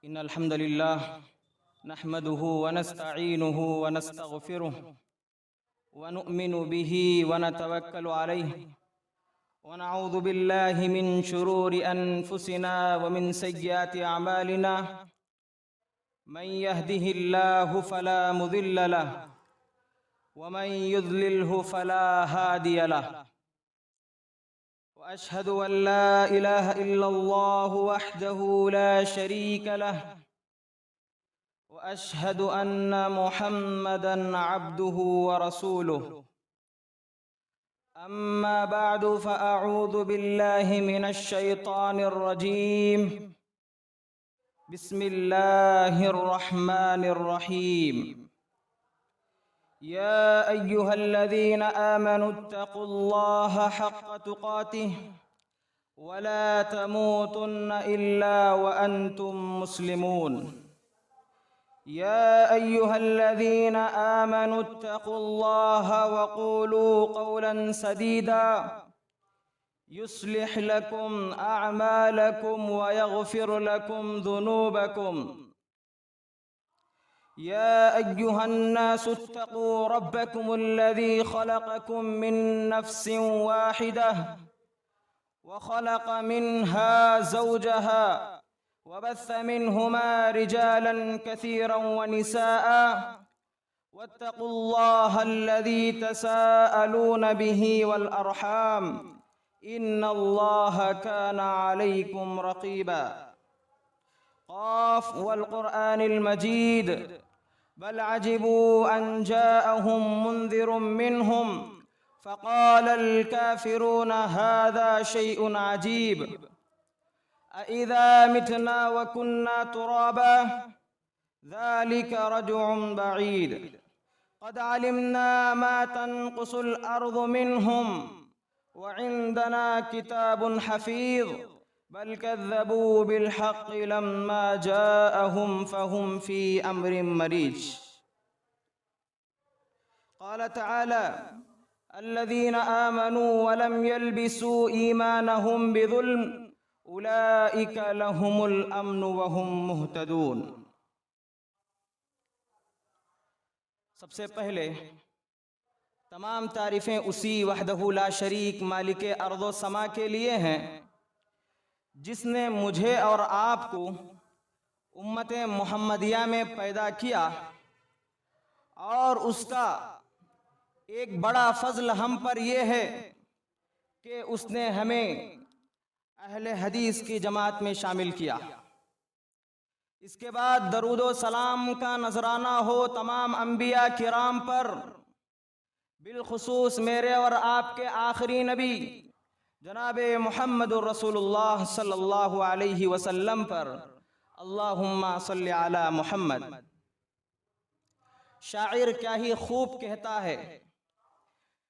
इन्नल हम्दुलिल्लाह नहमदुहु व नस्तईनुहु व नस्तगफिरुह व नु'मिनु बिही व नतवक्कलु अलैहि व नऊज़ु बिल्लाहि मिन शुरूरि अनफुसिना व मिन सय्यिआति अमालिना मन यहदिहिल्लाहु फला मुदिल्ल लहु व मन युद्लिल्हु फला हादिय लहु वअशहदु अन ला इलाहा इल्लल्लाहु वहदहु ला शरीक लहु वअशहदु अन्न मुहम्मदन अब्दुहु व रसूलुहु अम्मा बअदु फअऊज़ु बिल्लाहि मिनश शैतानिर रजीम बिस्मिल्लाहिर रहमानिर रहीम या अय्युहल्लज़ीना आमनुत्तक़ुल्लाहा हक़्क़ तुक़ातिह वला तमूतुन्न इल्ला व अंतुम मुस्लिमून या अय्युहल्लज़ीना आमनुत्तक़ुल्लाहा वक़ूलू क़ौलन सदीदा युस्लिह लकुम अअमालकुम व यग़फिर लकुम ज़ुनूबकुम या अय्युहन्नासुत्तक़ू रब्बकुमुल्लज़ी ख़लक़कुम मिन नफ़्सिन वाहिदह व ख़लक़ मिन्हा ज़ौजहा वबस्स मिन्हुमा रिजालन कसीरन व निसाअ वत्तक़ुल्लाहल्लज़ी तसाअलून बिही वल अर्हाम इन्नल्लाहा काना अलैकुम रक़ीबा क़ाफ़ वल क़ुरआनिल मजीद बल अजिबू अन जाअहुम मुन्ज़िरुम मिन्हुम फ़क़ालल काफ़िरून हाज़ा शैउन अजीब अइज़ा मितना व कुन्ना तुराबा ज़ालिका रज्उन बईद क़द अलिमना मा तनक़ुसुल अर्ज़ु मिन्हुम व इंदना किताबुन हफ़ीज़ बल कज़्ज़बू बिल हक़्क़ि लम्मा जाअहुम फ़हुम फ़ी अम्रिन मरीज क़ाल तआला अल्लज़ीना आमनू व लम यल्बिसू ईमानहुम बिज़ुल्म उलाइका लहुमुल अम्नु व हुम मुहतदून। सबसे पहले तमाम तारीफ़ें उसी वहदहु ला शरीक मालिक अर्ज़ व समा के लिए हैं जिसने मुझे और आपको उम्मत मुहम्मदिया में पैदा किया और उसका एक बड़ा फ़ज़ल हम पर यह है कि उसने हमें अहले हदीस की जमात में शामिल किया। इसके बाद दरूद व सलाम का नजराना हो तमाम अंबिया किराम पर, बिलखुसूस मेरे और आपके आखिरी नबी जनाबे मुहम्मदुर रसूलुल्लाह सल्लल्लाहु अलैहि वसल्लम पर। अल्लाहुम्मा सल्लि अला मुहम्मद। शायर क्या ही खूब कहता है,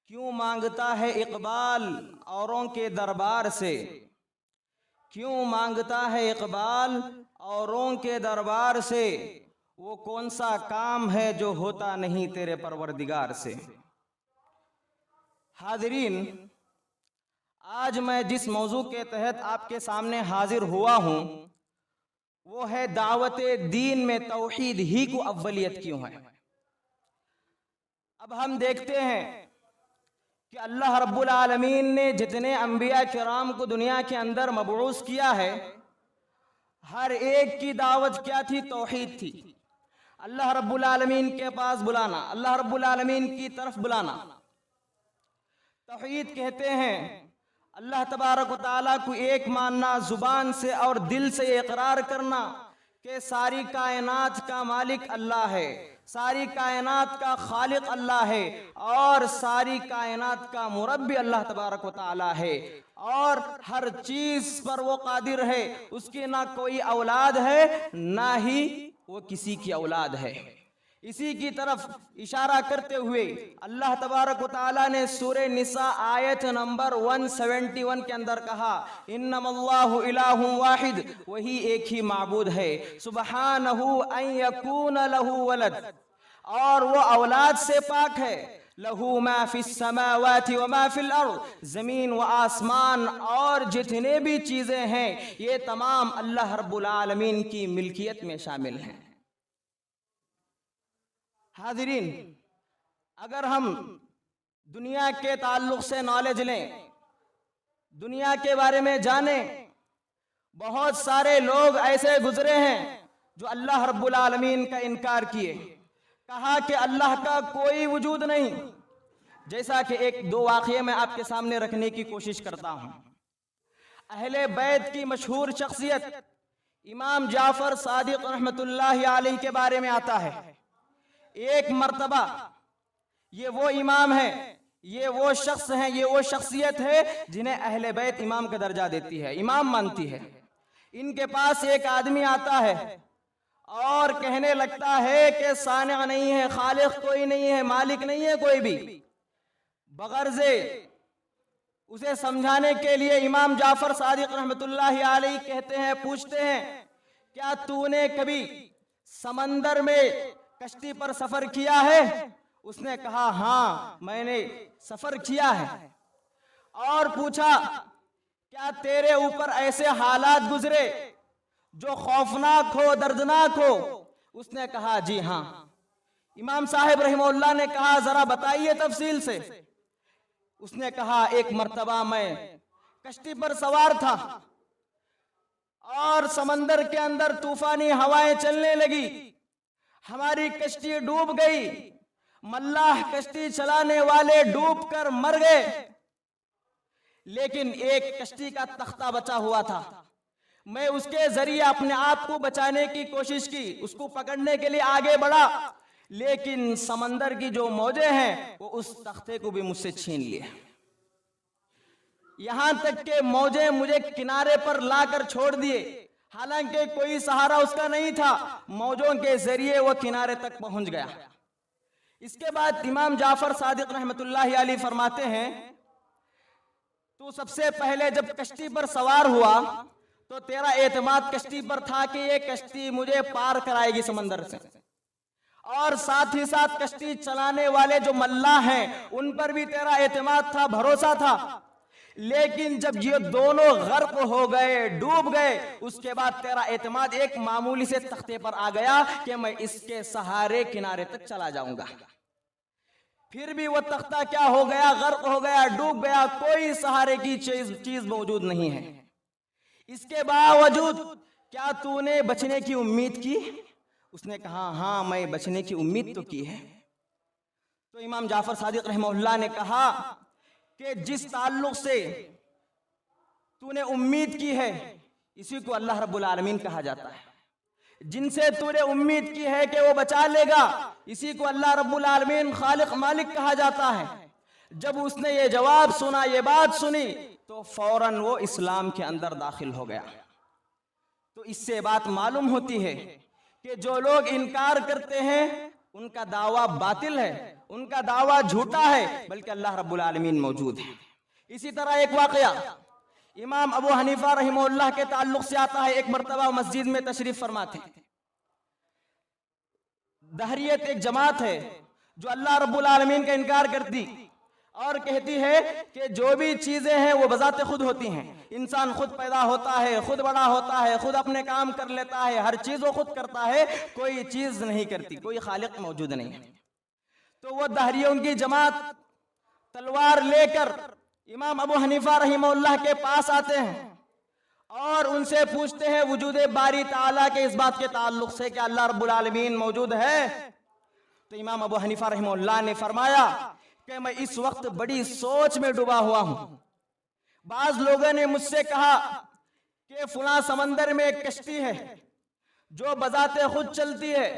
क्यों मांगता है इकबाल औरों के दरबार से, क्यों मांगता है इकबाल औरों के दरबार से, वो कौन सा काम है जो होता नहीं तेरे परवरदिगार से। हाज़रीन, आज मैं जिस मौजू के तहत आपके सामने हाजिर हुआ हूँ वो है दावत दीन में तौहीद ही को अव्वलियत क्यों है। अब हम देखते हैं कि अल्लाह रब्बुल आलमीन ने जितने अंबिया किराम को दुनिया के अंदर मबऊस किया है, हर एक की दावत क्या थी? तौहीद थी। अल्लाह रब्बुल आलमीन के पास बुलाना, अल्लाह रब्बुल आलमीन की तरफ बुलाना। तौहीद कहते हैं अल्लाह तबारक व तआला को एक मानना, जुबान से और दिल से इकरार करना कि सारी कायनात का मालिक अल्लाह है, सारी कायनात का खालिक अल्लाह है और सारी कायनात का मुरब्बी अल्लाह तबारक व तआला है और हर चीज पर वो कादिर है। उसकी ना कोई औलाद है ना ही वो किसी की औलाद है। इसी की तरफ इशारा करते हुए अल्लाह तबारक व तआला ने सूरे निसा आयत नंबर 171 के अंदर कहा, इन्नमल्लाहु इलाहुन वाहिद, वही एक ही माबूद है, सुब्हानहु अन यकून लहू वलद, और वो औलाद से पाक है। लहू मा फिस समावाति व मा फिल अर्द, जमीन व आसमान और जितने भी चीजें हैं ये तमाम अल्लाह रब्बुल आलमीन की मिल्कियत में शामिल हैं। हाज़िरीन, अगर हम दुनिया के ताल्लुक से नॉलेज लें, दुनिया के बारे में जानें, बहुत सारे लोग ऐसे गुजरे हैं जो अल्लाह रब्बुल आलमीन का इनकार किए, कहा कि अल्लाह का कोई वजूद नहीं। जैसा कि एक दो वाक़ये मैं आपके सामने रखने की कोशिश करता हूं। अहले बैत की मशहूर शख्सियत इमाम जाफर सादिक रहमतुल्लाहि अलैहि के बारे में आता है। एक मर्तबा ये वो इमाम है, ये वो शख्स हैं, ये वो शख्सियत है जिन्हें अहले बैत इमाम का दर्जा देती है, इमाम मानती है। इनके पास एक आदमी आता है और कहने लगता है कि सानिअ नहीं है, खालिक कोई नहीं है, मालिक नहीं है कोई भी। बगर्ज़े उसे समझाने के लिए इमाम जाफर सादिक रहमतुल्लाहि अलैहि कहते हैं, पूछते हैं, क्या तूने कभी समंदर में कश्ती पर सफर किया है? उसने कहा, हाँ मैंने सफर किया है। और पूछा, क्या तेरे ऊपर ऐसे हालात गुजरे जो खौफनाक हो, दर्दनाक हो? उसने कहा, जी हाँ। इमाम साहब रहमतुल्लाह ने कहा, जरा बताइए तफसील से। उसने कहा, एक मर्तबा मैं कश्ती पर सवार था और समंदर के अंदर तूफानी हवाएं चलने लगी, हमारी कश्ती डूब गई, मल्लाह कश्ती चलाने वाले डूबकर मर गए, लेकिन एक कश्ती का तख्ता बचा हुआ था। मैं उसके जरिए अपने आप को बचाने की कोशिश की, उसको पकड़ने के लिए आगे बढ़ा, लेकिन समंदर की जो मौजें हैं वो उस तख्ते को भी मुझसे छीन लिए। यहां तक के मौजें मुझे किनारे पर लाकर छोड़ दिए, हालांकि कोई सहारा उसका नहीं था, मौजों के जरिए वो किनारे तक पहुंच गया। इसके बाद इमाम जाफर सादिक रहमतुल्लाहि अलैहि फरमाते हैं, तू सबसे पहले जब कश्ती पर सवार हुआ तो तेरा एतमाद कश्ती पर था कि ये कश्ती मुझे पार कराएगी समंदर से, और साथ ही साथ कश्ती चलाने वाले जो मल्लाह हैं उन पर भी तेरा एतमाद था, भरोसा था। लेकिन जब ये दोनों गर्क हो गए, डूब गए, उसके बाद तेरा एतमाद एक मामूली से तख्ते पर आ गया कि मैं इसके सहारे किनारे तक चला जाऊंगा। फिर भी वो तख्ता क्या हो गया, गर्क हो गया, डूब गया, कोई सहारे की चीज मौजूद नहीं है। इसके बावजूद क्या तूने बचने की उम्मीद की? उसने कहा, हाँ मैं बचने की उम्मीद तो की है। तो इमाम जाफर सादिक रहमतुल्लाह ने कहा कि जिस ताल्लुक से तूने उम्मीद की है इसी को अल्लाह रब्बुल आलमीन कहा जाता है। जिनसे तूने उम्मीद की है कि वो बचा लेगा, इसी को अल्लाह रब्बुल आलमीन खालिक मालिक कहा जाता है। जब उसने ये जवाब सुना, ये बात सुनी, तो फौरन वो इस्लाम के अंदर दाखिल हो गया। तो इससे बात मालूम होती है कि जो लोग इनकार करते हैं उनका दावा बातिल है, उनका दावा झूठा है, बल्कि अल्लाह रब्बुल आलमीन मौजूद है। इसी तरह एक वाकया इमाम अबू हनीफा रहमतुल्लाह के ताल्लुक से आता है। एक मर्तबा मस्जिद में तशरीफ फरमा थे। दहरियत एक जमात है जो अल्लाह रब्बुल आलमीन का इनकार करती और कहती है कि जो भी चीजें हैं वो बजाते खुद होती हैं, इंसान खुद पैदा होता है, खुद बड़ा होता है, खुद अपने काम कर लेता है, हर चीज वो खुद करता है, कोई चीज नहीं करती, कोई खालिक मौजूद नहीं है। तो वो दहरियों की जमात तलवार लेकर इमाम अबू हनीफा रहमतुल्लाह के पास आते हैं और उनसे पूछते हैं वजूद बारी ताला के इस बात के ताल्लुक से कि अल्लाह रब्बुल आलमीन मौजूद है। तो इमाम अबू हनीफा रहमतुल्लाह ने फरमाया कि मैं इस वक्त बड़ी सोच में डूबा हुआ हूं। बाज लोगों ने मुझसे कहा कि फुला समंदर में एक कश्ती है जो बजाते खुद चलती है,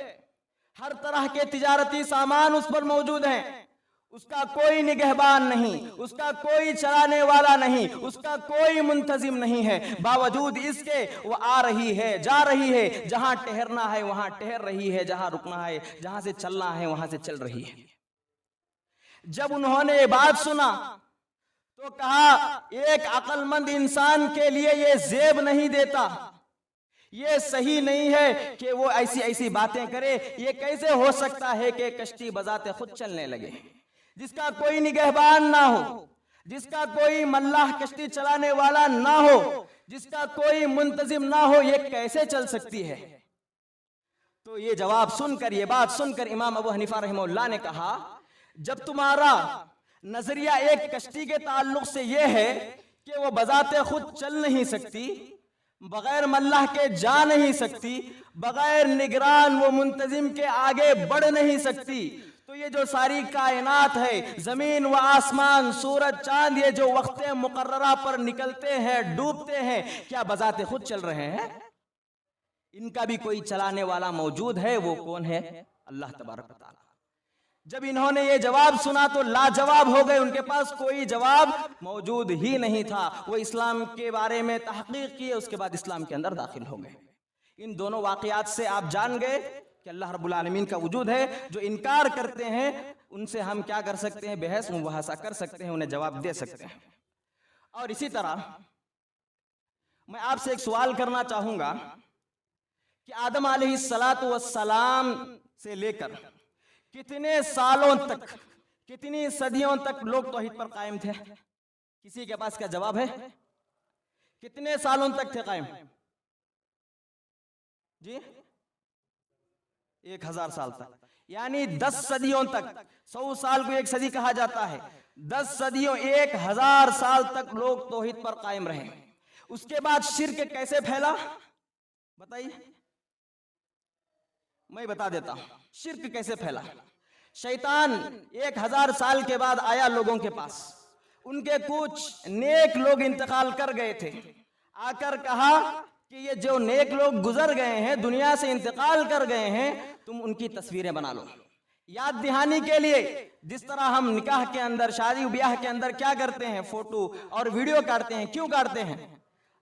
हर तरह के तिजारती सामान उस पर मौजूद हैं, उसका कोई निगहबान नहीं, उसका कोई चलाने वाला नहीं, उसका कोई मुंतजिम नहीं है, बावजूद इसके वो आ रही है, जा रही है, जहां ठहरना है वहां ठहर रही है, जहां रुकना है, जहां से चलना है वहां से चल रही है। जब उन्होंने ये बात सुना तो कहा, एक अक्लमंद इंसान के लिए ये जेब नहीं देता ये सही नहीं है कि वो ऐसी ऐसी बातें करे। ये कैसे हो सकता है कि कश्ती बजाते खुद चलने लगे, जिसका कोई निगहबान ना हो, जिसका कोई मल्लाह कश्ती चलाने वाला ना हो, जिसका कोई मुंतजिम ना हो, ये कैसे चल सकती है? तो ये जवाब सुनकर, ये बात सुनकर इमाम अबू हनीफा रहमतुल्लाह ने कहा, जब तुम्हारा नजरिया एक कश्ती के ताल्लुक से ये है कि वो बजाते खुद चल नहीं सकती, बगैर मल्लाह के जा नहीं सकती, बगैर निगरान वो मुंतजिम के आगे बढ़ नहीं सकती, तो ये जो सारी कायनात है, जमीन व आसमान, सूरज चांद, ये जो वक्त मुकर्ररा पर निकलते हैं, डूबते हैं, क्या बजाते खुद चल रहे हैं? इनका भी कोई चलाने वाला मौजूद है। वो कौन है? अल्लाह तबारक व तआला। जब इन्होंने ये जवाब सुना तो लाजवाब हो गए, उनके पास कोई जवाब मौजूद ही नहीं था। वो इस्लाम के बारे में तहकीक किए, उसके बाद इस्लाम के अंदर दाखिल हो गए। इन दोनों वाकयात से आप जान गए कि अल्लाह रब्बुल आलमीन का वजूद है। जो इनकार करते हैं उनसे हम क्या कर सकते हैं? बहस मुबाहसा कर सकते हैं, उन्हें जवाब दे सकते हैं। और इसी तरह मैं आपसे एक सवाल करना चाहूंगा कि आदम अलैहिस्सलातु वस्सलाम से लेकर कितने सालों तक, कितनी सदियों तक लोग तौहीद पर कायम थे? किसी के पास क्या जवाब है? कितने सालों तक थे कायम? जी 1000 साल तक, यानी 10 सदियों तक। 100 साल को एक सदी कहा जाता है। 10 सदियों 1000 साल तक लोग तौहीद पर कायम रहे। उसके बाद शिर्क कैसे फैला बताइए? मैं बता देता हूं शिर्क कैसे फैला। शैतान 1000 साल के बाद आया लोगों के पास। उनके कुछ नेक लोग इंतकाल कर गए थे। आकर कहा कि ये जो नेक लोग गुजर गए हैं, दुनिया से इंतकाल कर गए हैं, तुम उनकी तस्वीरें बना लो याद दहानी के लिए। जिस तरह हम निकाह के अंदर, शादी ब्याह के अंदर क्या करते हैं? फोटो और वीडियो काटते हैं। क्यों काटते हैं?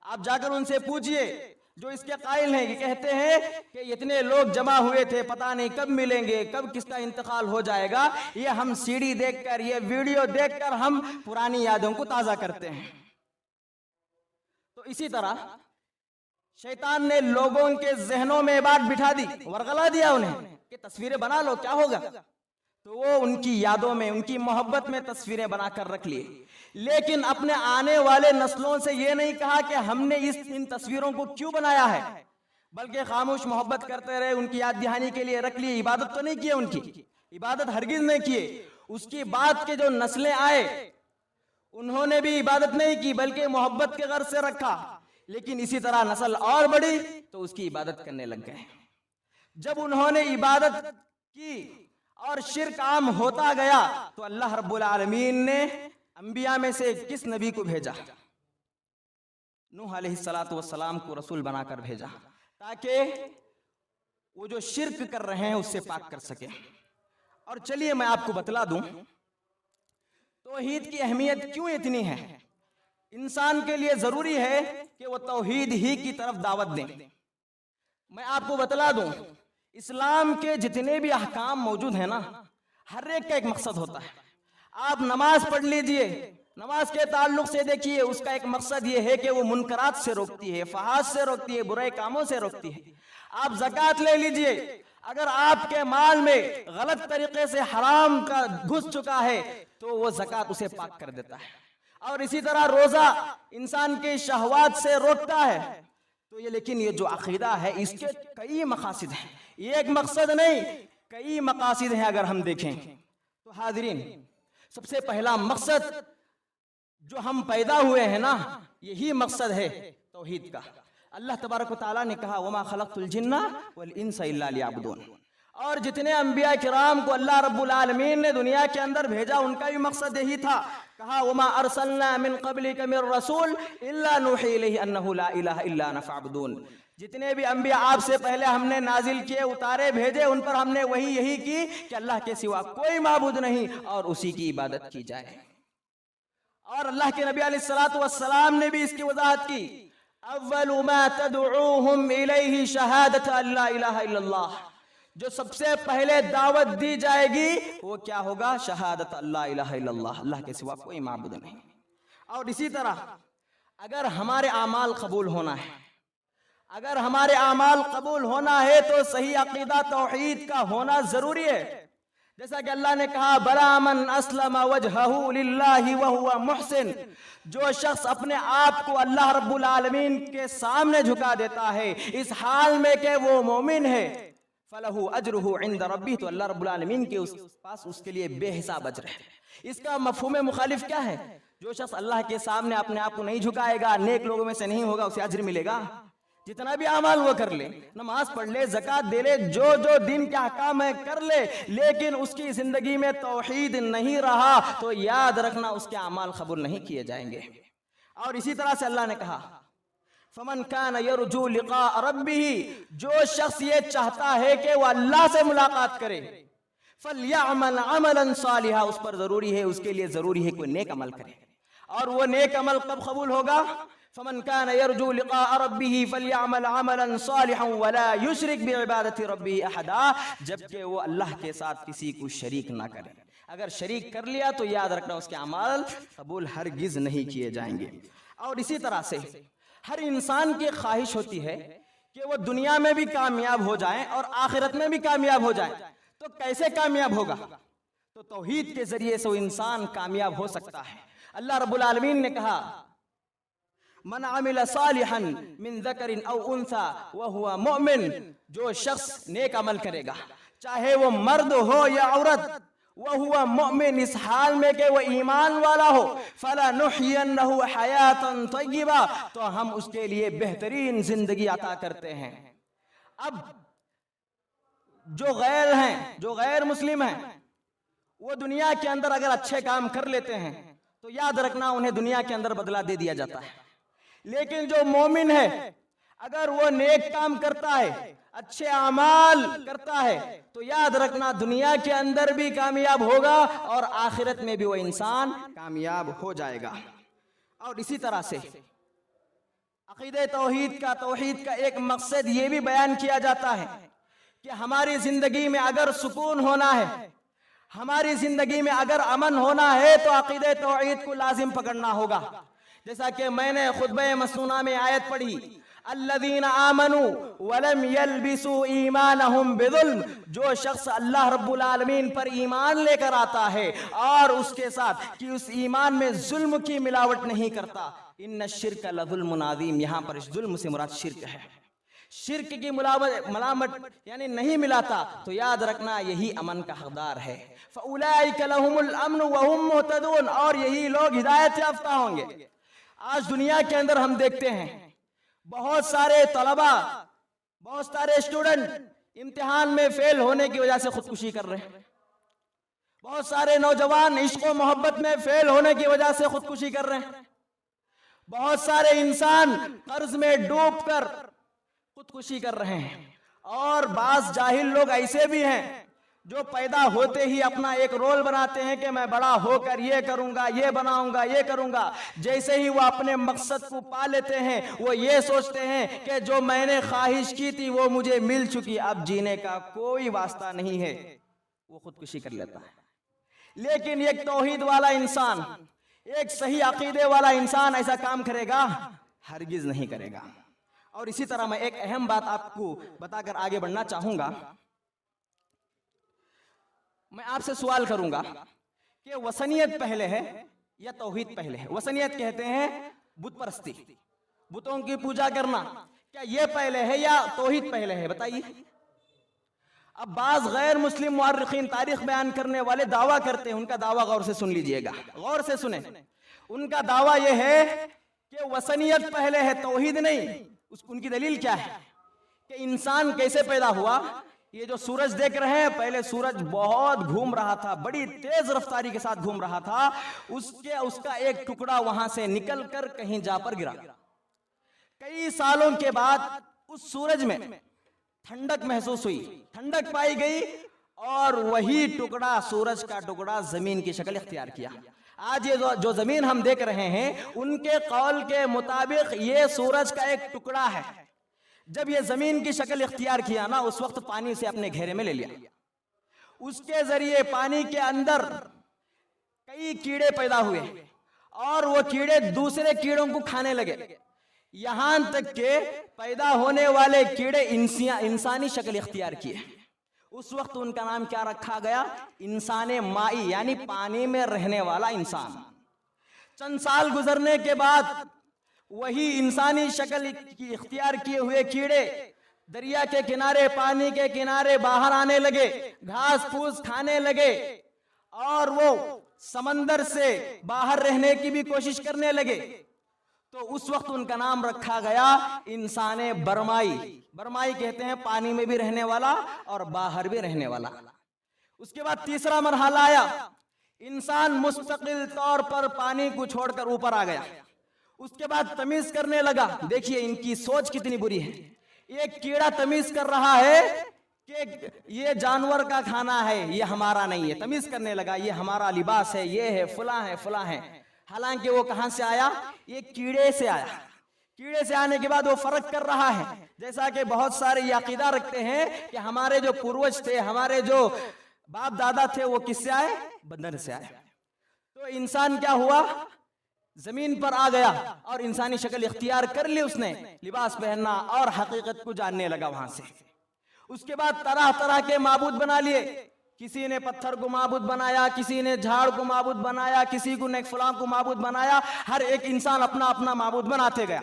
आप जाकर उनसे पूछिए जो इसके कायल हैं, कि कहते हैं कि इतने लोग जमा हुए थे, पता नहीं कब मिलेंगे, कब किसका इंतकाल हो जाएगा। ये हम सीडी देखकर, ये वीडियो देखकर हम पुरानी यादों को ताजा करते हैं। तो इसी तरह शैतान ने लोगों के जहनों में बात बिठा दी, वरगला दिया उन्हें कि तस्वीरें बना लो, क्या होगा। तो वो उनकी यादों में, उनकी मोहब्बत में तस्वीरें बनाकर रख लिए। लेकिन अपने आने वाले नस्लों से ये नहीं कहा कि हमने इन तस्वीरों को क्यों बनाया है, बल्कि खामोश मोहब्बत करते रहे, उनकी याद दहानी के लिए रख लिए। इबादत तो नहीं किए, उनकी इबादत हरगिज नहीं किए। उसकी बाद के जो नस्लें आए उन्होंने भी इबादत नहीं की, बल्कि मोहब्बत के गर्ज से रखा। लेकिन इसी तरह नस्ल और बढ़ी तो उसकी इबादत करने लग गए। जब उन्होंने इबादत की और शिर्क आम होता गया तो अल्लाह रब्बुल आलमीन ने अंबिया में से किस नबी को भेजा? नूह अलैहिस्सलातु वस्सलाम को रसूल बनाकर भेजा, ताकि वो जो शिर्क कर रहे हैं उससे पाक कर सके। और चलिए मैं आपको बतला दूं तौहीद की अहमियत क्यों इतनी है। इंसान के लिए जरूरी है कि वो तौहीद ही की तरफ दावत दें। मैं आपको बतला दूं, इस्लाम के जितने भी अहकाम मौजूद है ना, हर एक का एक मकसद होता है। आप नमाज पढ़ लीजिए, नमाज के ताल्लुक से देखिए, उसका एक मकसद ये है कि वो मुनकरात से रोकती है, फहाश से रोकती है, बुरे कामों से रोकती है। आप ज़कात ले लीजिए, अगर आपके माल में गलत तरीके से हराम का घुस चुका है तो वो ज़कात उसे पाक कर देता है। और इसी तरह रोजा इंसान के शहवात से रोकता है। तो ये, लेकिन ये जो अकीदा है इसके कई मकासिद हैं, एक मकसद नहीं कई मकासिद हैं। अगर हम देखें तो हाज़रीन, सबसे पहला मकसद जो हम पैदा हुए हैं ना, यही मकसद है तौहीद का। अल्लाह तबारक व तआला ने कहा वमा खलक़तुल जिन्ना वल इंसा इल्ला लियअबुदून। और जितने अंबिया किराम को अल्लाह रब्बुल आलमीन ने दुनिया के अंदर भेजा उनका भी मकसद यही था। कहा वमा अरसलना मिन क़ब्लिका मिर रसूल इल्ला नूही इलैहि अन्नहु ला इलाहा इल्ला अना फ़अब्दून। जितने भी अंबिया आपसे पहले हमने नाजिल किए, उतारे, भेजे, उन पर हमने वही यही की कि अल्लाह के सिवा कोई माबूद नहीं और उसी की इबादत की जाए। और अल्लाह के नबी अलैहिस्सलातु वस्सलाम ने भी इसकी वजाहत की, अव्वलु मा तदऊहुम इलैहि शहादतु अल्ला इलाहा इल्लल्लाह। जो सबसे पहले दावत दी जाएगी वो क्या होगा? शहादत अल्ला इलाहा इल्लल्लाह, अल्लाह के सिवा कोई माबूद नहीं। और इसी तरह अगर हमारे आमाल कबूल होना है, अगर हमारे आमाल कबूल होना है तो सही अकीदा तौहीद का होना जरूरी है। जैसा कि अल्लाह ने कहा, बला मन अस्लम वजहहू लिल्लाहि व हुवा मुहसिन, जो शख्स अपने आप को अल्लाह रब्बुल आलमीन के सामने झुका देता है इस हाल में कि वो मोमिन है, फलहू अजरुहु इंद रब्बी, तो अल्लाह रब्बुल आलमीन के पास उसके लिए बेहिसाब अजर है। इसका मफहूम मुखालिफ क्या है? जो शख्स अल्लाह के सामने अपने आप को नहीं झुकाएगा, नेक लोगों में से नहीं होगा, उसे अजर मिलेगा। जितना भी अमाल वो कर ले, नमाज पढ़ ले, ज़कात दे ले, जो जो दिन के अहकाम है कर ले, लेकिन उसकी जिंदगी में तौहीद नहीं रहा तो याद रखना उसके अमाल कबूल नहीं किए जाएंगे। और इसी तरह से अल्लाह ने कहा, फमन कान यरजू लिका रब्बिही, जो शख्स ये चाहता है कि वह अल्लाह से मुलाकात करे, फलयअमल अमलन सालिहा, उस पर जरूरी है, उसके लिए जरूरी है कोई नेक अमल करे। और वो नेक अमल कब कबूल होगा? फमन कान यरजू लिका रब्बिही फलयअमल अमलन सालिहन वला युशरिक बिइबादति रब्बिही अहदा, जबकि वो अल्लाह के साथ किसी को शरीक ना करे। अगर शरीक कर लिया तो याद रखना उसके अमाल कबूल हरगिज नहीं किए जाएंगे। और इसी तरह से हर इंसान की ख्वाहिश होती है कि वो दुनिया में भी कामयाब हो जाए और आखिरत में भी कामयाब हो जाए। तो कैसे कामयाब होगा? तो तौहीद के जरिए से वो इंसान कामयाब हो सकता है। अल्लाह रब्बुल आलमीन ने कहा, मन अमिल सालिहन मिन ज़करिन औ उन्सा व हुवा मुमिन, जो शख्स नेक अमल करेगा चाहे वो मर्द हो या औरत, वह हुआ मुमिन, इस हाल में कि वह ईमान वाला हो, फलनुहयिन्नहु हयातन तय्यिबा, तो हम उसके लिए बेहतरीन जिंदगी अता करते हैं। अब जो गैर हैं, जो गैर मुस्लिम हैं, वो दुनिया के अंदर अगर अच्छे काम कर लेते हैं तो याद रखना उन्हें दुनिया के अंदर बदला दे दिया जाता है। लेकिन जो मोमिन है, अगर वो नेक काम करता है, अच्छे अमाल करता है, तो याद रखना दुनिया के अंदर भी कामयाब होगा और आखिरत में भी वो इंसान कामयाब हो जाएगा। और इसी तरह से अकीदे तौहीद का एक मकसद ये भी बयान किया जाता है कि हमारी जिंदगी में अगर सुकून होना है, हमारी जिंदगी में अगर अमन होना है, तो अकीदे तौहीद को लाजिम पकड़ना होगा। जैसा कि मैंने खुतबे मसनूना में आयत पढ़ी, अल्लज़ीना आमनू वलम यल्बिसू ईमानहुम बिज़ुल्म, जो शख्स अल्लाह रब्बुल आलमीन पर ईमान लेकर आता है और उसके साथ कि उस ईमान में जुल्म की मिलावट नहीं करता, इन्न शिर्क लज़ुल्मुन अज़ीम, यहाँ पर जुल्म से मुराद शिर्क है। शिर्क की मलामत यानी नहीं मिलाता तो याद रखना यही अमन का हकदार है। फ़उलाइका लहुमुल अम्न व हुम मुहतदून, और यही लोग हिदायत याफ्ता होंगे। आज दुनिया के अंदर हम देखते हैं बहुत सारे तलबा, बहुत सारे स्टूडेंट इम्तिहान में फेल होने की वजह से खुदकुशी कर रहे हैं। बहुत सारे नौजवान इश्क और मोहब्बत में फेल होने की वजह से खुदकुशी कर रहे हैं। बहुत सारे इंसान कर्ज में डूबकर खुदकुशी कर रहे हैं। और बास जाहिल लोग ऐसे भी हैं जो पैदा होते ही अपना एक रोल बनाते हैं कि मैं बड़ा होकर ये करूंगा, ये बनाऊंगा, ये करूंगा। जैसे ही वो अपने मकसद को पा लेते हैं, वो ये सोचते हैं कि जो मैंने ख्वाहिश की थी वो मुझे मिल चुकी, अब जीने का कोई वास्ता नहीं है, वो खुदकुशी कर लेता है। लेकिन एक तौहीद वाला इंसान, एक सही अकीदे वाला इंसान ऐसा काम करेगा? हरगिज नहीं करेगा। और इसी तरह मैं एक अहम बात आपको बताकर आगे बढ़ना चाहूंगा। मैं आपसे सवाल करूंगा कि वसनियत पहले है या तौहीद पहले है? वसनियत कहते हैं बुत परस्ती, बुतों की पूजा करना, क्या ये पहले है या तौहीद पहले है? बताइए। अब बाज गैर मुस्लिम मुअर्रिखीन, तारीख बयान करने वाले दावा करते हैं, उनका दावा गौर से सुन लीजिएगा, गौर से सुने। उनका दावा यह है कि वसनियत पहले है, तौहीद नहीं। उनकी दलील क्या है कि इंसान कैसे पैदा हुआ? ये जो सूरज देख रहे हैं, पहले सूरज बहुत घूम रहा था, बड़ी तेज रफ्तारी के साथ घूम रहा था। उसका एक टुकड़ा वहां से निकलकर कहीं जा पर गिरा। कई सालों के बाद उस सूरज में ठंडक महसूस हुई, ठंडक पाई गई, और वही टुकड़ा, सूरज का टुकड़ा, जमीन की शक्ल इख्तियार किया। आज ये जो जमीन हम देख रहे हैं, उनके कौल के मुताबिक ये सूरज का एक टुकड़ा है। जब ये जमीन की शक्ल इख्तियार किया ना, उस वक्त पानी से अपने घेरे में ले लिया। उसके जरिए पानी के अंदर कई कीड़े पैदा हुए और वो कीड़े दूसरे कीड़ों को खाने लगे। यहां तक के पैदा होने वाले कीड़े इंसानी शक्ल इख्तियार किए। उस वक्त उनका नाम क्या रखा गया? इंसाने माई, यानी पानी में रहने वाला इंसान। चंद साल गुजरने के बाद वही इंसानी शक्ल की इख्तियार किए हुए कीड़े दरिया के किनारे, पानी के किनारे बाहर आने लगे, घास फूस खाने लगे और वो समंदर से बाहर रहने की भी कोशिश करने लगे। तो उस वक्त उनका नाम रखा गया इंसाने बरमाई। बरमाई कहते हैं पानी में भी रहने वाला और बाहर भी रहने वाला। उसके बाद तीसरा मरहला आया, इंसान मुस्तकिल तौर पर पानी को छोड़कर ऊपर आ गया। उसके बाद तमीज करने लगा। देखिए इनकी सोच कितनी बुरी है। एक कीड़ा तमीज कर रहा है कि ये जानवर का खाना है, ये हमारा नहीं है। तमीज करने लगा, ये हमारा लिबास है, ये है फला है फला है। हालांकि वो कहां से आया? ये कीड़े से आया। कीड़े से आने के बाद वो फर्क कर रहा है। जैसा कि बहुत सारे ये अकीदा रखते हैं कि हमारे जो पूर्वज थे, हमारे जो बाप दादा थे, वो किससे आए? बंदर से आए। तो इंसान क्या हुआ? जमीन पर आ गया और इंसानी शक्ल इख्तियार कर ली उसने, लिबास पहनना और हकीकत को जानने लगा वहां से। उसके बाद तरह तरह के माबूद बना लिए। किसी ने पत्थर को माबूद बनाया, किसी ने झाड़ को माबूद बनाया, किसी को नेक फलां को माबूद बनाया। हर एक इंसान अपना अपना माबूद बनाते गया।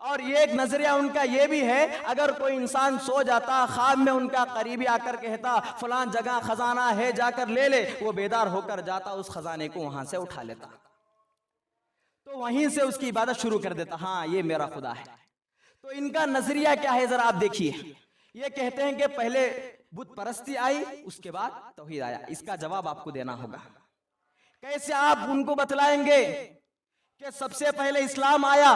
और ये एक नजरिया उनका ये भी है, अगर कोई इंसान सो जाता, ख्वाब में उनका करीबी आकर कहता फलां जगह खजाना है, जाकर ले ले, वो बेदार होकर जाता, उस खजाने को वहां से उठा लेता, तो वहीं से उसकी इबादत शुरू कर देता। हाँ, ये मेरा खुदा है। तो इनका नजरिया क्या है जरा आप देखिए। ये कहते हैं कि पहले बुत परस्ती आई, उसके बाद तौहीद आया। इसका जवाब आपको देना होगा। कैसे आप उनको बतलाएंगे कि सबसे पहले इस्लाम आया,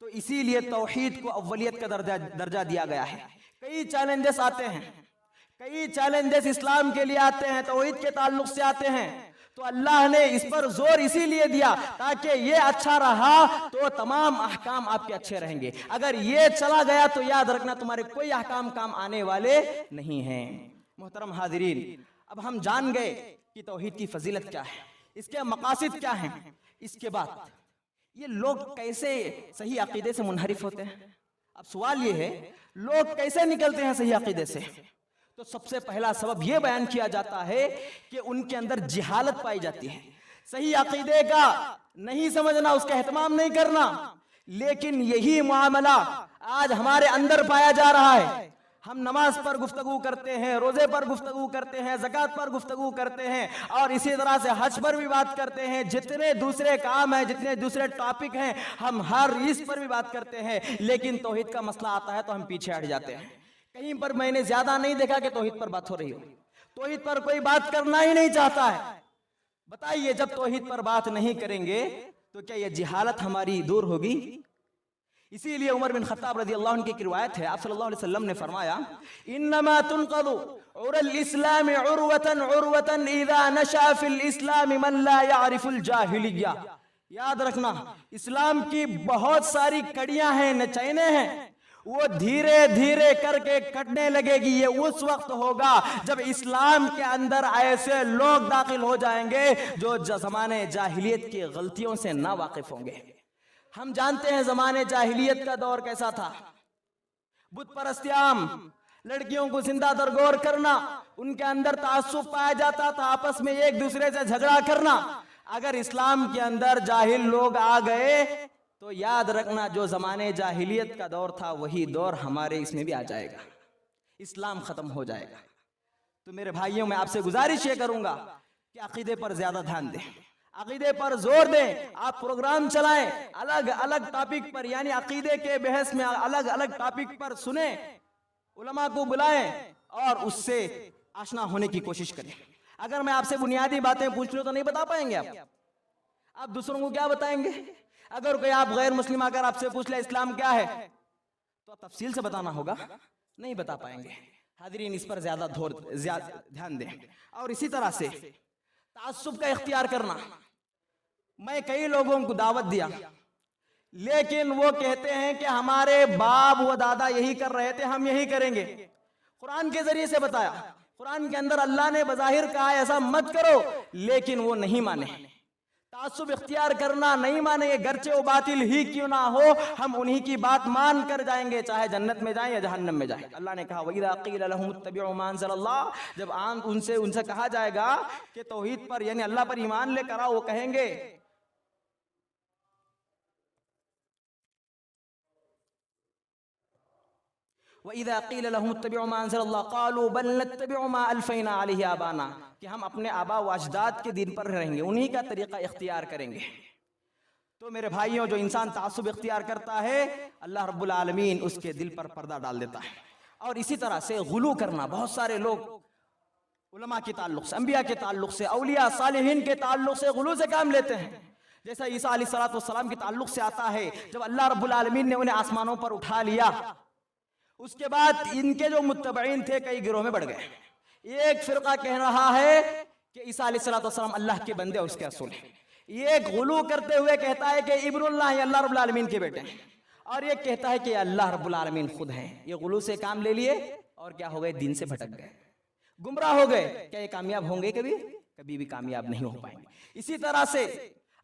तो इसीलिए तौहीद को अव्वलियत का दर्जा दिया गया है। कई चैलेंजेस आते हैं, कई चैलेंजेस इस्लाम के लिए आते हैं, तौहीद के ताल्लुक से आते हैं। तो अल्लाह ने इस पर जोर इसीलिए दिया ताकि ये अच्छा रहा तो तमाम अहकाम आपके अच्छे रहेंगे। अगर ये चला गया तो याद रखना तुम्हारे कोई अहकाम काम आने वाले नहीं हैं। मोहतरम हाजिरीन, अब हम जान गए कि तौहीद की फजीलत क्या है, इसके मकासिद क्या हैं। इसके बाद ये लोग कैसे सही अकीदे से मुनहरिफ होते हैं। अब सवाल ये है, लोग कैसे निकलते हैं सही अकीदे से? तो सबसे पहला सबब यह बयान किया जाता है कि उनके अंदर जिहालत पाई जाती है। सही अकीदे का नहीं समझना, उसका एहतमाम नहीं करना। लेकिन यही मामला आज हमारे अंदर पाया जा रहा है। हम नमाज पर गुफ्तगू करते हैं, रोजे पर गुफ्तगू करते हैं, ज़कात पर गुफ्तगू करते हैं और इसी तरह से हज पर भी बात करते हैं। जितने दूसरे काम हैं, जितने दूसरे टॉपिक हैं, हम हर इस पर भी बात करते हैं। लेकिन तौहीद का मसला आता है तो हम पीछे हट जाते हैं। कहीं पर मैंने ज्यादा नहीं देखा कि तौहीद पर बात हो रही हो। तौहीद पर कोई बात करना ही नहीं चाहता है। बताइए, जब तौहीद पर बात नहीं करेंगे तो क्या यह जिहालत हमारी दूर होगी? इसीलिए उमर बिन खत्ताब रज़ी अल्लाह अन्हु की रिवायत है, आप सल्लल्लाहु अलैहि वसल्लम ने फरमाया, इन्नमा तुनक़दु उरुल इस्लाम उरवतन उरवतन इज़ा नशा फिल इस्लाम मन ला यारिफुल जाहिलिया। याद रखना, इस्लाम की बहुत सारी कड़ियां हैं, नचैने हैं, वो धीरे धीरे करके कटने लगेगी। ये उस वक्त होगा जब इस्लाम के अंदर ऐसे लोग दाखिल हो जाएंगे जो जमाने जाहिलियत की गलतियों से ना वाकिफ होंगे। हम जानते हैं जमाने जाहिलियत का दौर कैसा था। बुत परस्तियाम, लड़कियों को जिंदा दरगोर करना, उनके अंदर तासुब पाया जाता था, आपस में एक दूसरे से झगड़ा करना। अगर इस्लाम के अंदर जाहिल लोग आ गए तो याद रखना, जो जमाने जाहिलियत का दौर था वही दौर हमारे इसमें भी आ जाएगा, इस्लाम खत्म हो जाएगा। तो मेरे भाइयों, मैं आपसे गुजारिश ये करूंगा कि अकीदे पर ज्यादा ध्यान दें, अकीदे पर जोर दें। आप प्रोग्राम चलाएं अलग अलग टॉपिक पर, यानी अकीदे के बहस में अलग अलग टॉपिक पर सुने, उलमा को बुलाएं और उससे आशना होने की कोशिश करें। अगर मैं आपसे बुनियादी बातें पूछ लूं तो नहीं बता पाएंगे आप दूसरों को क्या बताएंगे? अगर कोई आप गैर मुस्लिम अगर आपसे पूछ ले इस्लाम क्या है तो तफसील से बताना होगा, नहीं बता पाएंगे। हाज़रीन, इस पर ज्यादा ध्यान दें। और इसी तरह से तासुब का इख्तियार करना। मैं कई लोगों को दावत दिया, लेकिन वो कहते हैं कि हमारे बाप व दादा यही कर रहे थे, हम यही करेंगे। कुरान के जरिए से बताया, कुरान के अंदर अल्लाह ने बज़ाहिर कहा ऐसा मत करो, लेकिन वो नहीं माने। तासुब इख्तियार करना नहीं मानेंगे, गरचे वो बातिल ही क्यों ना हो, हम उन्हीं की बात मान कर जाएंगे, चाहे जन्नत में जाएं या जहन्नम में जाएं। अल्लाह ने कहा वइज़ा क़ील लहुम इत्तबिउ मा अंज़लल्लाह, जब उनसे कहा जाएगा कि तौहीद पर यानी अल्लाह पर ईमान लेकर आओ, वो कहेंगे वइज़ा क़ील लहुम इत्तबिउ मा अंज़लल्लाह क़ालू बल नत्तबिउ मा अलफ़ैना अलैहि आबाना, कि हम अपने आबा व अजदाद के दीन पर रहेंगे, उन्हीं का तरीका इख्तियार करेंगे। तो मेरे भाइयों, जो इंसान तासुब इख्तियार करता है, अल्लाह रब्बुल आलमीन उसके दिल पर पर्दा डाल देता है। और इसी तरह से गुलू करना, बहुत सारे लोग उलमा के ताल्लुक से, अंबिया के ताल्लुक से, औलिया सालिहीन के ताल्लुक से गुलू से काम लेते हैं। जैसा ईसा अलैहिस्सलाम के ताल्लुक से आता है, जब अल्लाह रब्बुल आलमीन ने उन्हें आसमानों पर उठा लिया, उसके बाद इनके जो मुत्तबईन थे कई गिरोह में बढ़ गए। एक फिरका कह रहा है कि ईसा अलैहिस्सलाम अल्लाह के बंदे और उसके रसूल हैं, ये गुलू करते हुए कहता है कि इब्नुल्लाह अल्लाह रब्बुल आलमीन के बेटे हैं, और ये कहता है कि अल्लाह रब्बुल आलमीन खुद हैं। ये गुलू से काम ले लिए और क्या हो गए, दीन से भटक गए, गुमराह हो गए। क्या ये कामयाब होंगे? कभी भी कामयाब नहीं हो पाएंगे। इसी तरह से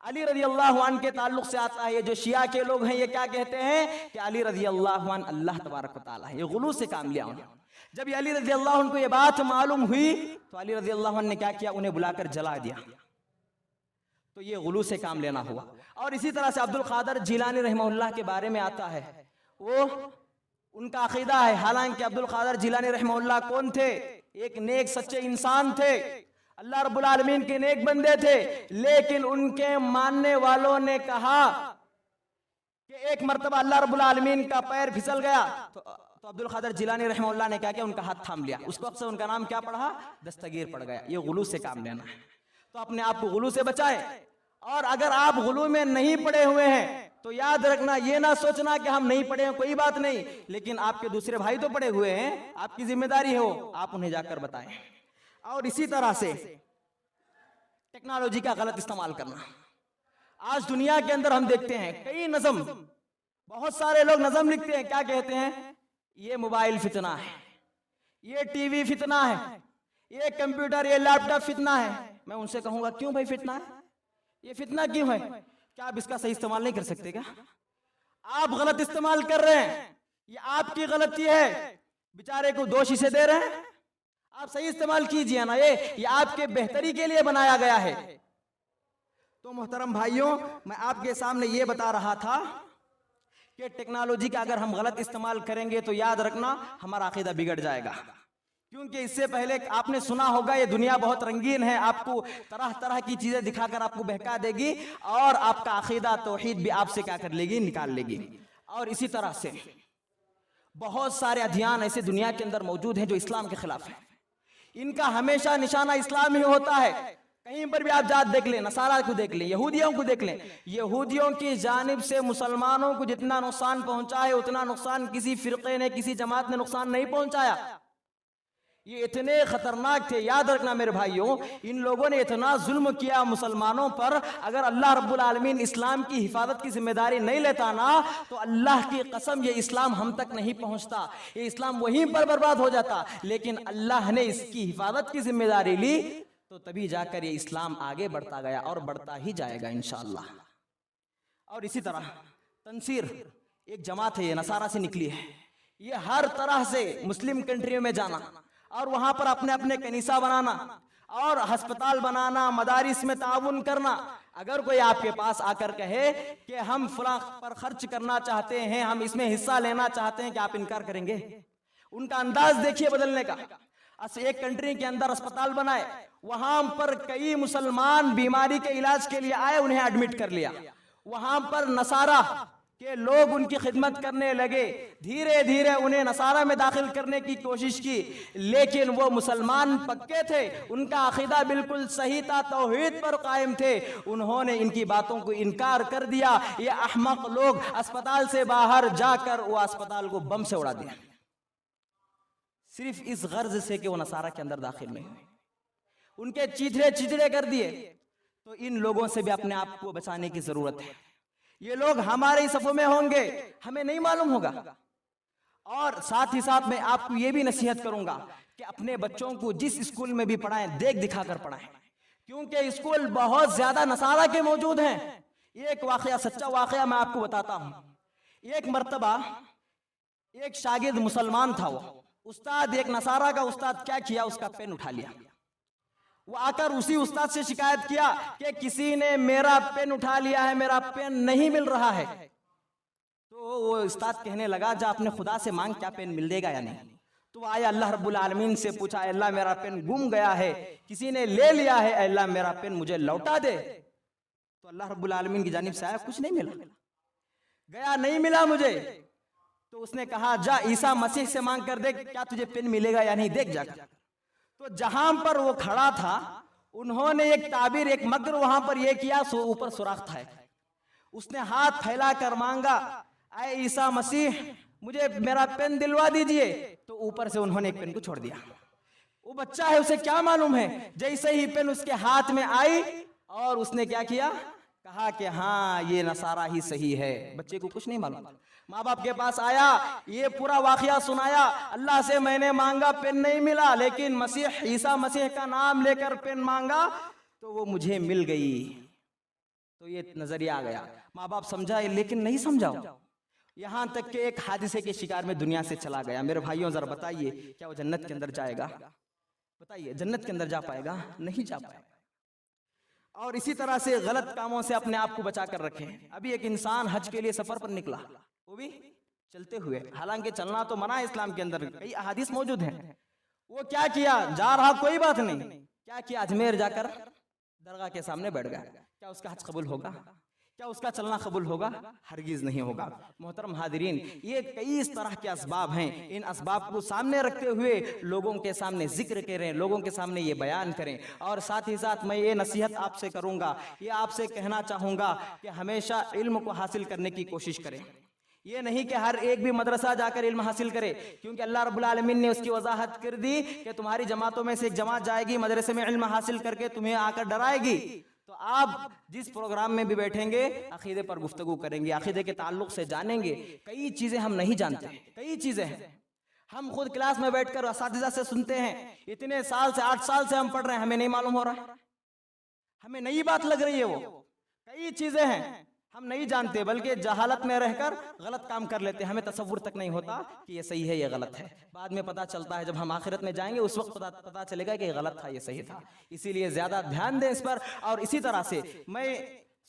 अली रज़ियल्लाहु अन्हु के ताल्लुक से आता है, ये जो शिया के लोग हैं, ये क्या कहते हैं कि अली रज़ियल्लाहु अन्हु अल्लाह तबारक व तआला है। ये गुलू से काम लिया उन्होंने। जब ये अली रज़ियल्लाहु अन्हु को ये बात मालूम हुई तो अली रज़ियल्लाहु अन्हु ने क्या किया, उन्हें बुलाकर जला दिया। तो ये गुलू से काम लेना हुआ। और इसी तरह से अब्दुल कादिर जिलानी रहमहुल्लाह के बारे में आता है, वो उनका अकीदा है, हालांकि अब्दुल कादिर जिलानी रहमहुल्लाह कौन थे, एक नेक सच्चे इंसान थे, अल्लाह रब्बुल आलमीन के नेक बंदे थे, लेकिन उनके मानने वालों ने कहा कि एक मर्तबा अल्लाह रब्बुल आलमीन का पैर फिसल गया, तो अब्दुल कादिर जिलानी रहमहुल्लाह ने क्या किया, उनका हाथ थाम लिया। उस वक्त से उनका नाम क्या पड़ा, दस्तगीर पड़ गया। ये गुलू से काम लेना है। तो अपने आप को गुलू से बचाएं। और अगर आप गुलू में नहीं पड़े हुए हैं तो याद रखना, ये ना सोचना कि हम नहीं पढ़े हैं, कोई बात नहीं, लेकिन आपके दूसरे भाई तो पढ़े हुए हैं, आपकी जिम्मेदारी है वो, आप उन्हें जाकर बताएं। और इसी तरह से टेक्नोलॉजी का गलत इस्तेमाल करना। आज दुनिया के अंदर हम देखते हैं कई नज़म, बहुत सारे लोग नज़म लिखते हैं, क्या कहते हैं, ये मोबाइल फितना है, ये टीवी फितना है, ये कंप्यूटर, ये लैपटॉप फितना है। मैं उनसे कहूंगा क्यों भाई फितना है, ये फितना क्यों है, क्या आप इसका सही इस्तेमाल नहीं कर सकते क्या? आप गलत इस्तेमाल कर रहे हैं, ये आपकी गलती है, बेचारे को दोष इसे दे रहे हैं, आप सही इस्तेमाल कीजिए ना, ये आपके बेहतरी के लिए बनाया गया है। तो मोहतरम भाइयों, मैं आपके सामने ये बता रहा था कि टेक्नोलॉजी का अगर हम गलत इस्तेमाल करेंगे तो याद रखना हमारा अकीदा बिगड़ जाएगा। क्योंकि इससे पहले आपने सुना होगा ये दुनिया बहुत रंगीन है, आपको तरह तरह की चीजें दिखाकर आपको बहका देगी और आपका अकीदा तौहीद भी आपसे क्या कर लेगी, निकाल लेगी। और इसी तरह से बहुत सारे अध्ययन ऐसे दुनिया के अंदर मौजूद हैं जो इस्लाम के खिलाफ है। इनका हमेशा निशाना इस्लाम ही होता है। कहीं पर भी आप जात देख लें, नसारा को देख लें, यहूदियों को देख लें, यहूदियों की जानिब से मुसलमानों को जितना नुकसान पहुंचा है उतना नुकसान किसी फिरके ने, किसी जमात ने नुकसान नहीं पहुंचाया। ये इतने खतरनाक थे, याद रखना मेरे भाइयों, इन लोगों ने इतना जुल्म किया मुसलमानों पर। अगर अल्लाह रब्बुल आलमीन इस्लाम की हिफाजत की जिम्मेदारी नहीं लेता ना, तो अल्लाह की कसम ये इस्लाम हम तक नहीं पहुंचता, ये इस्लाम वहीं पर बर्बाद हो जाता। लेकिन अल्लाह ने इसकी हिफाजत की जिम्मेदारी ली तो तभी जाकर ये इस्लाम आगे बढ़ता गया और बढ़ता ही जाएगा इंशाअल्लाह। और इसी तरह तंसीर एक जमात है, ये नसारा से निकली है। ये हर तरह से मुस्लिम कंट्रियों में जाना और वहां पर अपने अपने कनीसा बनाना और अस्पताल बनाना, मदारिस में ताउन करना। अगर कोई आपके पास आकर कहे कि हम फला पर खर्च करना चाहते हैं, हम इसमें हिस्सा लेना चाहते हैं, कि आप इनकार करेंगे? उनका अंदाज देखिए बदलने का। एक कंट्री के अंदर अस्पताल बनाए, वहां पर कई मुसलमान बीमारी के इलाज के लिए आए, उन्हें एडमिट कर लिया। वहां पर नसारा के लोग उनकी खिदमत करने लगे, धीरे धीरे उन्हें नसारा में दाखिल करने की कोशिश की, लेकिन वो मुसलमान पक्के थे, उनका अकीदा बिल्कुल सही था, तौहीद पर कायम थे। उन्होंने इनकी बातों को इनकार कर दिया। ये अहमक लोग अस्पताल से बाहर जाकर वो अस्पताल को बम से उड़ा दिया, सिर्फ इस गर्ज से कि वो नसारा के अंदर दाखिल नहीं हुए, उनके चिथड़े चिथड़े कर दिए। तो इन लोगों से भी अपने आप को बचाने की जरूरत है। ये लोग हमारे सफ़ों में होंगे, हमें नहीं मालूम होगा। और साथ ही साथ मैं आपको ये भी नसीहत करूंगा कि अपने बच्चों को जिस स्कूल में भी पढ़ाएं, देख दिखाकर पढ़ाएं। क्योंकि स्कूल बहुत ज्यादा नसारा के मौजूद हैं। एक वाकया, सच्चा वाकया मैं आपको बताता हूं। एक मर्तबा एक शागिर्द मुसलमान था, वो उस्ताद, एक नसारा का उस्ताद क्या किया, उसका पेन उठा लिया। वो आकर उसी उस्ताद से शिकायत किया कि किसी ने मेरा पेन उठा लिया है, मेरा पेन नहीं मिल रहा है। तो वो उस्ताद कहने लगा, जा अपने खुदा से मांग, क्या पेन मिलेगा या नहीं। तो आया अल्लाह रब्बुल आलमीन से पूछा, अल्लाह मेरा पेन गुम गया है, किसी ने ले लिया है, अल्लाह मेरा पेन मुझे लौटा दे। तो अल्लाह रब्बुल आलमीन की जानिब से आया, कुछ नहीं मिला, गया नहीं मिला मुझे। तो उसने कहा, जा ईसा मसीह से मांग कर देख, क्या तुझे पेन मिलेगा या नहीं, देख जाकर। तो जहां पर वो खड़ा था, उन्होंने एक ताबीर, एक मगर वहां पर यह किया, ऊपर सुराख था। उसने हाथ फैला कर मांगा, आए ईसा मसीह, मुझे मेरा पेन दिलवा दीजिए। तो ऊपर से उन्होंने एक पेन को छोड़ दिया। वो बच्चा है, उसे क्या मालूम है, जैसे ही पेन उसके हाथ में आई और उसने क्या किया, कहा कि हाँ ये नसारा ही सही है। बच्चे को कुछ नहीं मालूम। माँ बाप के पास आया, ये पूरा वाकया सुनाया, अल्लाह से मैंने मांगा, पेन नहीं मिला, लेकिन मसीह, ईसा मसीह का नाम लेकर पेन मांगा तो वो मुझे मिल गई। तो ये नजरिया आ गया। माँ बाप समझा, लेकिन नहीं समझाओ। यहां तक कि एक हादसे के शिकार में दुनिया से चला गया। मेरे भाइयों जरा बताइए, क्या वो जन्नत के अंदर जाएगा? बताइए, जन्नत के अंदर जा पाएगा? नहीं जा पाएगा। और इसी तरह से गलत कामों से अपने आप को बचा कर रखें। अभी एक इंसान हज के लिए सफर पर निकला, वो भी चलते हुए, हालांकि चलना तो मना है इस्लाम के अंदर, कई अहादीस मौजूद हैं। वो क्या किया, जा रहा कोई बात नहीं, क्या किया, अजमेर जाकर दरगाह के सामने बैठ गया। क्या उसका हज कबूल होगा? क्या उसका चलना कबूल होगा? हरगिज नहीं होगा। मोहतरम हादिरीन, ये कई इस तरह के असबाब हैं। इन असबाब को सामने रखते हुए लोगों के सामने जिक्र करें, लोगों के सामने ये बयान करें। और साथ ही साथ मैं ये नसीहत आपसे करूंगा, ये आपसे कहना चाहूंगा कि हमेशा इल्म को हासिल करने की कोशिश करें। ये नहीं कि हर एक भी मदरसा जाकर इल्म हासिल करे, क्योंकि अल्लाह रब्बुल आलमीन ने उसकी वजाहत कर दी कि तुम्हारी जमातों में से एक जमात जाएगी मदरसे में इल्म हासिल करके तुम्हें आकर डराएगी। तो आप जिस प्रोग्राम में भी बैठेंगे, अकीदे पर गुफ्तगू करेंगे, अकीदे के ताल्लुक से जानेंगे। कई चीजें हम नहीं जानते, कई चीजें हैं हम खुद क्लास में बैठकर असातिज़ा से सुनते हैं, इतने साल से, 8 साल से हम पढ़ रहे हैं, हमें नहीं मालूम हो रहा है, हमें नई बात लग रही है। वो कई चीजें हैं हम नहीं जानते, बल्कि जहालत में रहकर गलत काम कर लेते हैं। हमें तसव्वुर तक नहीं होता कि ये सही है, ये गलत है। बाद में पता चलता है, जब हम आखिरत में जाएंगे उस वक्त पता चलेगा कि ये गलत था, ये सही था। इसीलिए ज्यादा ध्यान दें इस पर। और इसी तरह से मैं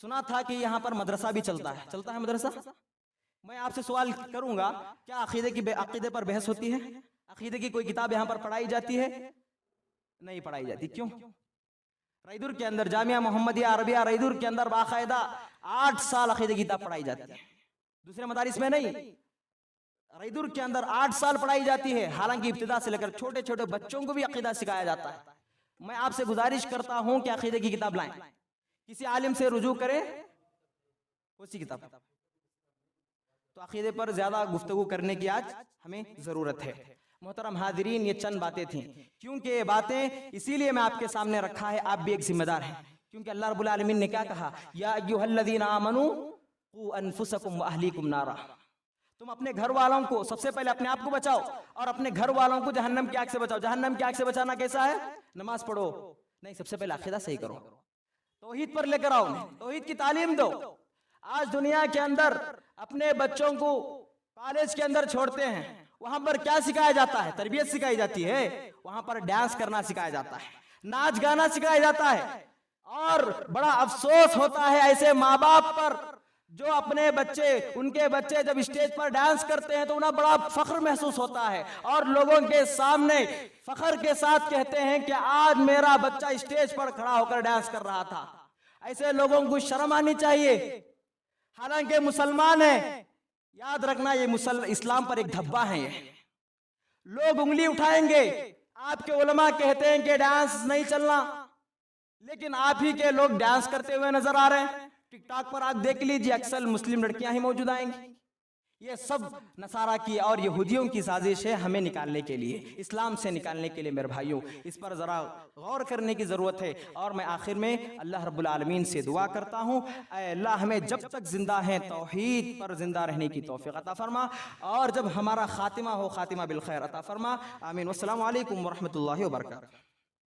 सुना था कि यहाँ पर मदरसा भी चलता है मदरसा। मैं आपसे सवाल करूंगा, क्या अकीदे पर बहस होती है? अकीदे की कोई किताब यहाँ पर पढ़ाई जाती है? नहीं पढ़ाई जाती। क्यों? रईदुर के अंदर, जामिया मोहम्मदिया अरबिया रईदुर के अंदर बाकायदा 8 साल अकीदे की किताब पढ़ाई जाती है, दूसरे मदारिस में नहीं। रईदुर के अंदर 8 साल पढ़ाई जाती है। हालांकि इब्तिदा से लेकर छोटे छोटे बच्चों को भी अकीदा सिखाया जाता है। मैं आपसे गुजारिश करता हूं कि अकीदे की किताब लाएं, किसी आलिम से रुजू करें, उसी किताब। तो अकीदे पर ज्यादा गुफ्तगू करने की आज हमें जरूरत है। मोहतरम हाजिरीन, ये चंद बातें थीं, क्योंकि ये बातें इसीलिए मैं आपके सामने रखा है, आप भी एक जिम्मेदार हैं। क्योंकि अल्लाह रब्बुल आलमीन ने क्या कहा, या अय्युहल्लज़ीना आमनू कू अनफुसकुम व अहलीकुम नारा। तुम अपने घर वालों को, सबसे पहले अपने आप को बचाओ और अपने घर वालों को जहन्नम की आग से बचाओ। जहन्नम की आग से बचाना कैसा है? नमाज पढ़ो नहीं, सबसे पहले अकीदा सही करो, तौहीद पर लेकर आओ, तौहीद की तालीम दो। आज दुनिया के अंदर अपने बच्चों को कॉलेज के अंदर छोड़ते हैं, वहां पर क्या सिखाया जाता है? तरबियत सिखाई जाती है। वहां पर डांस करना सिखाया जाता है, नाच गाना सिखाया जाता है। और बड़ा अफसोस होता है ऐसे माँ बाप पर जो अपने बच्चे, उनके बच्चे जब स्टेज पर डांस करते हैं तो उन्हें बड़ा फख्र महसूस होता है और लोगों के सामने फख्र के साथ कहते हैं कि आज मेरा बच्चा स्टेज पर खड़ा होकर डांस कर रहा था। ऐसे लोगों को शर्म आनी चाहिए। हालांकि मुसलमान है, याद रखना ये इस्लाम पर एक धब्बा है। ये लोग उंगली उठाएंगे, आपके उलमा कहते हैं कि डांस नहीं चलना, लेकिन आप ही के लोग डांस करते हुए नजर आ रहे हैं। टिकटॉक पर आप देख लीजिए, अक्सर मुस्लिम लड़कियां ही मौजूद आएंगी। ये सब नसारा की और यहूदियों की साजिश है हमें निकालने के लिए, इस्लाम से निकालने के लिए। मेरे भाइयों, इस पर ज़रा गौर करने की ज़रूरत है। और मैं आखिर में अल्लाह रब्बुल आलमीन से दुआ करता हूँ, ऐ अल्लाह हमें जब तक जिंदा हैं तौहीद पर जिंदा रहने की तौफीक अता फरमा, और जब हमारा खातिमा हो खातिमा बिल खैर अता फरमा। आमीन। वस्सलामु अलैकुम व रहमतुल्लाहि व बरकातहू।